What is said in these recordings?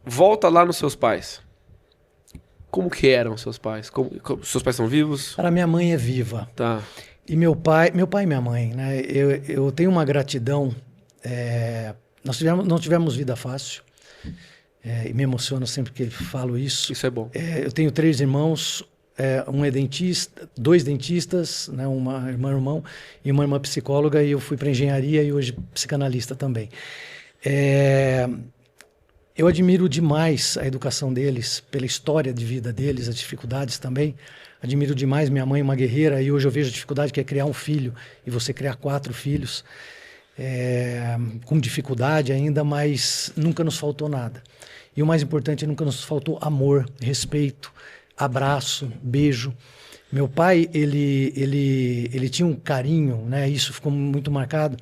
volta lá nos seus pais. Como que eram seus pais? Seus pais são vivos? Cara, minha mãe é viva. Tá. E meu pai e minha mãe, né? Eu tenho uma gratidão. Nós não tivemos vida fácil. E me emociono sempre que falo isso. Isso é bom. Eu tenho 3 irmãos. Um é dentista, 2 dentistas, né? Uma irmã e irmão, e uma irmã psicóloga. E eu fui para engenharia e hoje psicanalista também. Eu admiro demais a educação deles, pela história de vida deles, as dificuldades também. Admiro demais minha mãe, uma guerreira, e hoje eu vejo a dificuldade que é criar um filho, e você criar 4 filhos, com dificuldade ainda, mas nunca nos faltou nada. E o mais importante, nunca nos faltou amor, respeito, abraço, beijo. Meu pai, ele tinha um carinho, né? Isso ficou muito marcado,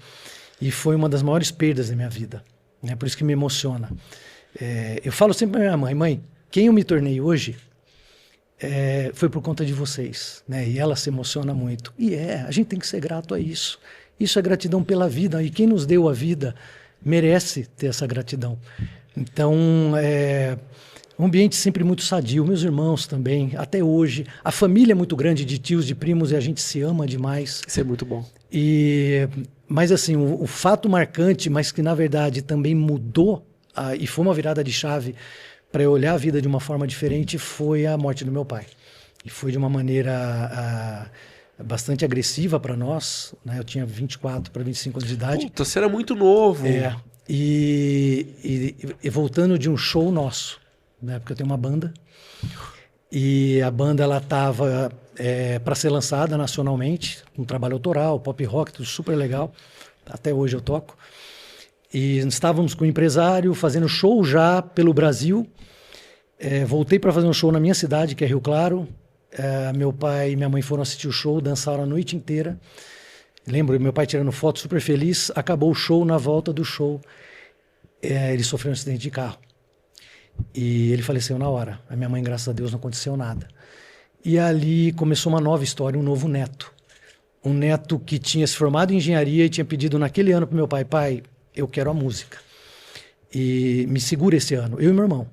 e foi uma das maiores perdas da minha vida, né? Por isso que me emociona. Eu falo sempre para minha mãe, mãe, quem eu me tornei hoje foi por conta de vocês, né? E ela se emociona muito. E a gente tem que ser grato a isso. Isso é gratidão pela vida, e quem nos deu a vida merece ter essa gratidão. Então, um ambiente sempre muito sadio, meus irmãos também, até hoje. A família é muito grande, de tios, de primos, e a gente se ama demais. Isso é muito bom. Mas assim, o fato marcante, mas que na verdade também mudou, e foi uma virada de chave para eu olhar a vida de uma forma diferente, foi a morte do meu pai. E foi de uma maneira bastante agressiva para nós, né? Eu tinha 24 para 25 anos de idade. Puta, você era muito novo. E voltando de um show nosso, né? Porque eu tenho uma banda, e a banda ela estava para ser lançada nacionalmente, com trabalho autoral, pop rock, tudo super legal. Até hoje eu toco. E estávamos com o empresário fazendo show já pelo Brasil. Voltei para fazer um show na minha cidade, que é Rio Claro. Meu pai e minha mãe foram assistir o show, dançaram a noite inteira. Lembro meu pai tirando foto super feliz. Acabou o show, na volta do show, ele sofreu um acidente de carro. E ele faleceu na hora. A minha mãe, graças a Deus, não aconteceu nada. E ali começou uma nova história, um novo neto. Um neto que tinha se formado em engenharia e tinha pedido naquele ano para o meu pai, pai, eu quero a música. E me segura esse ano, eu e meu irmão.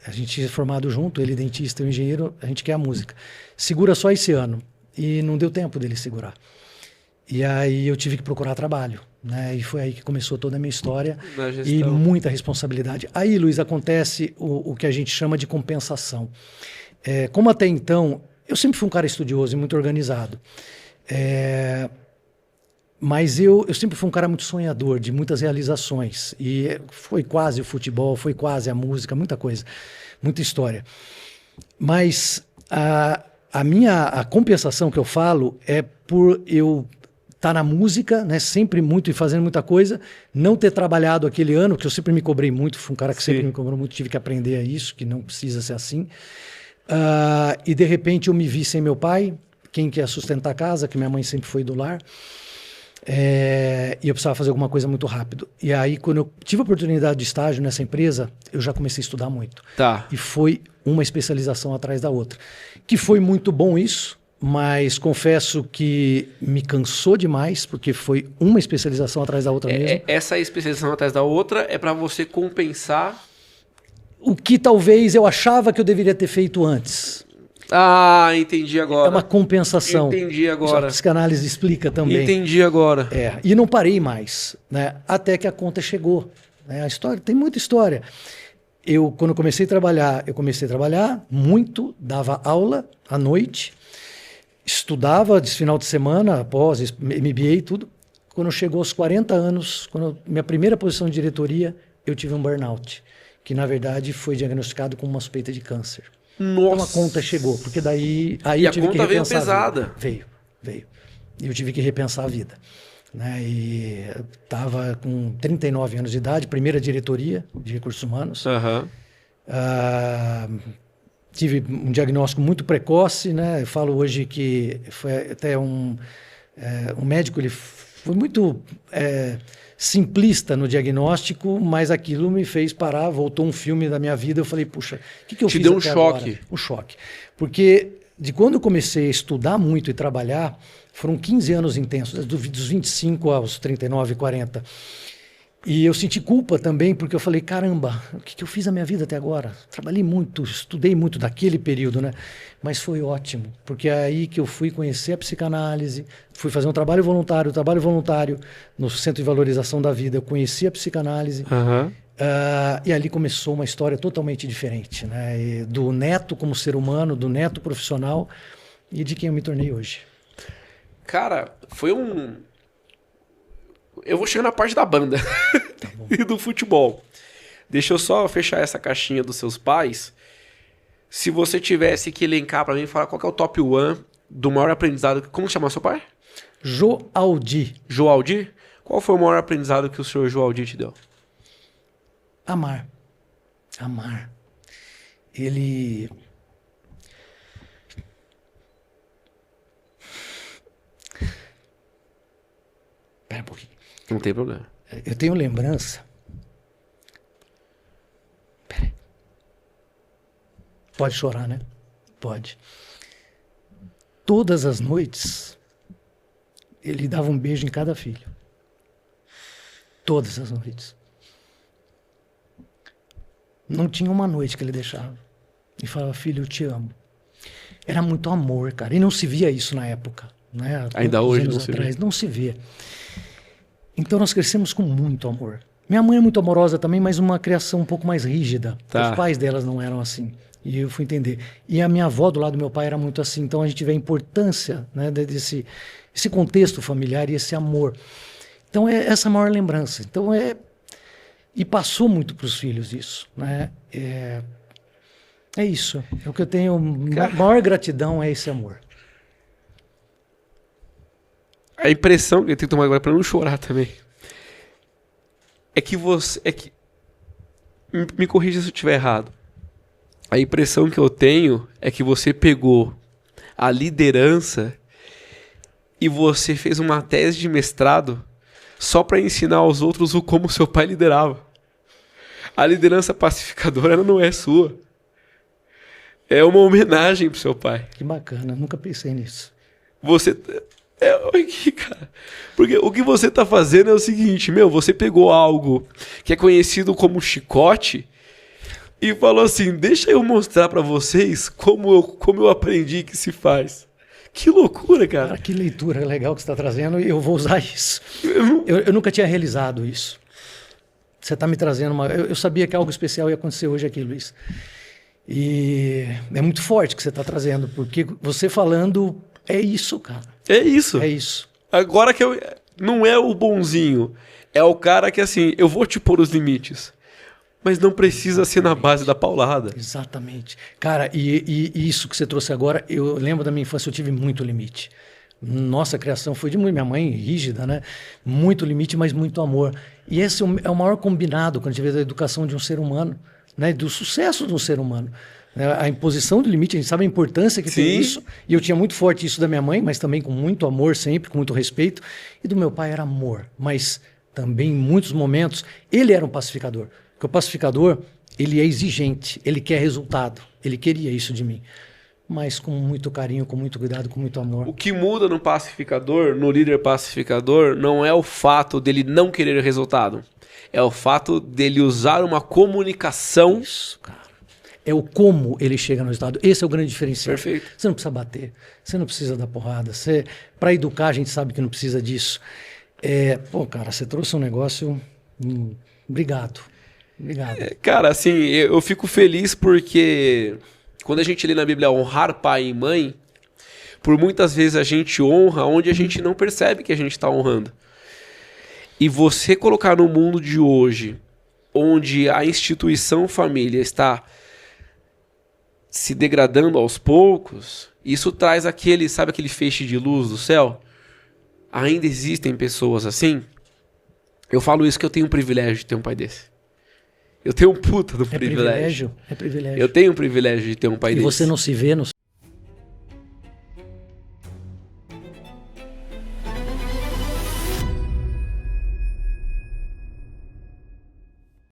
A gente tinha formado junto, ele dentista, eu engenheiro, a gente quer a música. Segura só esse ano. E não deu tempo dele segurar. E aí eu tive que procurar trabalho, né? E foi aí que começou toda a minha história. E muita responsabilidade. Aí, Luiz, acontece o que a gente chama de compensação. Como até então, eu sempre fui um cara estudioso e muito organizado. Mas eu sempre fui um cara muito sonhador, de muitas realizações. E foi quase o futebol, foi quase a música, muita coisa, muita história. Mas a compensação que eu falo é por eu estar na música, né, sempre muito e fazendo muita coisa, não ter trabalhado aquele ano, que eu sempre me cobrei muito, fui um cara que sempre me cobrou muito, tive que aprender a isso, que não precisa ser assim. E de repente eu me vi sem meu pai, quem quer sustentar a casa, que minha mãe sempre foi do lar. E eu precisava fazer alguma coisa muito rápido. E aí, quando eu tive a oportunidade de estágio nessa empresa, eu já comecei a estudar muito. Tá. E foi uma especialização atrás da outra. Que foi muito bom isso, mas confesso que me cansou demais, porque foi uma especialização atrás da outra mesmo. Essa especialização atrás da outra é para você compensar o que talvez eu achava que eu deveria ter feito antes. Ah, entendi agora. É uma compensação. Entendi agora. A psicanálise explica também. Entendi agora. E não parei mais, né? Até que a conta chegou. Né? A história, tem muita história. Quando eu comecei a trabalhar muito, dava aula à noite, estudava de final de semana, após MBA e tudo. Quando chegou aos 40 anos, minha primeira posição de diretoria, eu tive um burnout, que na verdade foi diagnosticado com uma suspeita de câncer. Nossa. Então a conta chegou, porque daí eu tive que repensar. Veio pesada. Veio. E eu tive que repensar a vida. Né? E eu estava com 39 anos de idade, primeira diretoria de recursos humanos. Uhum. Tive um diagnóstico muito precoce, né? Eu falo hoje que foi até um médico, ele foi muito simplista no diagnóstico, mas aquilo me fez parar, voltou um filme da minha vida, eu falei, puxa, o que eu fiz deu um até choque. agora? Um choque. Porque de quando eu comecei a estudar muito e trabalhar, foram 15 anos intensos, dos 25 aos 39, 40. E eu senti culpa também, porque eu falei, caramba, o que eu fiz na minha vida até agora? Trabalhei muito, estudei muito daquele período, né? Mas foi ótimo, porque é aí que eu fui conhecer a psicanálise, fui fazer um trabalho voluntário no Centro de Valorização da Vida, eu conheci a psicanálise, Aham. e ali começou uma história totalmente diferente, né? E do neto como ser humano, do neto profissional e de quem eu me tornei hoje. Cara, foi um... Eu vou chegar na parte da banda e do futebol. Deixa eu só fechar essa caixinha dos seus pais. Se você tivesse que elencar pra mim, falar qual que é o top 1 do maior aprendizado... Como chama seu pai? Joaldi. Joaldi? Qual foi o maior aprendizado que o senhor Joaldi te deu? Amar. Amar. Ele... Pera um pouquinho. Não tem problema. Eu tenho lembrança. Peraí. Pode chorar, né? Pode. Todas as noites, ele dava um beijo em cada filho. Todas as noites. Não tinha uma noite que ele deixava. E falava, filho, eu te amo. Era muito amor, cara. E não se via isso na época. Né? Ainda hoje não se vê. Não se vê. Então nós crescemos com muito amor. Minha mãe é muito amorosa também, mas uma criação um pouco mais rígida. Tá. Os pais delas não eram assim. E eu fui entender. E a minha avó do lado do meu pai era muito assim. Então a gente vê a importância, né, esse contexto familiar e esse amor. Então é essa a maior lembrança. Então e passou muito para os filhos isso, né? É isso. É o que eu tenho. Maior gratidão é esse amor. A impressão que eu tenho que tomar agora pra não chorar também é que você... Me corrija se eu estiver errado. A impressão que eu tenho é que você pegou a liderança e você fez uma tese de mestrado só pra ensinar aos outros o como seu pai liderava. A liderança pacificadora ela não é sua. É uma homenagem pro seu pai. Que bacana, nunca pensei nisso. Você... Olha aqui, cara. Porque o que você tá fazendo é o seguinte, você pegou algo que é conhecido como chicote e falou assim, deixa eu mostrar pra vocês como eu aprendi que se faz. Que loucura, cara. Cara, que leitura legal que você está trazendo e eu vou usar isso. Eu nunca tinha realizado isso. Você está me trazendo uma... Eu sabia que algo especial ia acontecer hoje aqui, Luiz. E é muito forte que você está trazendo, porque você falando é isso, cara. É isso. É isso. Agora que não é o bonzinho, é o cara que assim, eu vou te pôr os limites. Mas não precisa ser na base da paulada. Exatamente. Cara, e isso que você trouxe agora, eu lembro da minha infância, eu tive muito limite. Nossa criação foi de muito... Minha mãe rígida, né? Muito limite, mas muito amor. E esse é o maior combinado quando a gente vê da educação de um ser humano, né? Do sucesso de um ser humano. A imposição do limite, a gente sabe a importância que tem isso. E eu tinha muito forte isso da minha mãe, mas também com muito amor sempre, com muito respeito. E do meu pai era amor. Mas também em muitos momentos, ele era um pacificador. Porque o pacificador, ele é exigente, ele quer resultado. Ele queria isso de mim. Mas com muito carinho, com muito cuidado, com muito amor. O que muda no pacificador, no líder pacificador, não é o fato dele não querer resultado. É o fato dele usar uma comunicação. Isso, cara. É o como ele chega no resultado. Esse é o grande diferencial. Perfeito. Você não precisa bater, você não precisa dar porrada. Para educar, a gente sabe que não precisa disso. Pô, cara, você trouxe um negócio... obrigado. Obrigado. Cara, assim, eu fico feliz porque quando a gente lê na Bíblia honrar pai e mãe, por muitas vezes a gente honra onde a gente não percebe que a gente está honrando. E você colocar no mundo de hoje, onde a instituição família está se degradando aos poucos, isso traz sabe aquele feixe de luz do céu? Ainda existem pessoas assim? Eu falo isso que eu tenho o privilégio de ter um pai desse. Eu tenho um puta do privilégio. É privilégio. Eu tenho o privilégio de ter um pai desse. E você não se vê no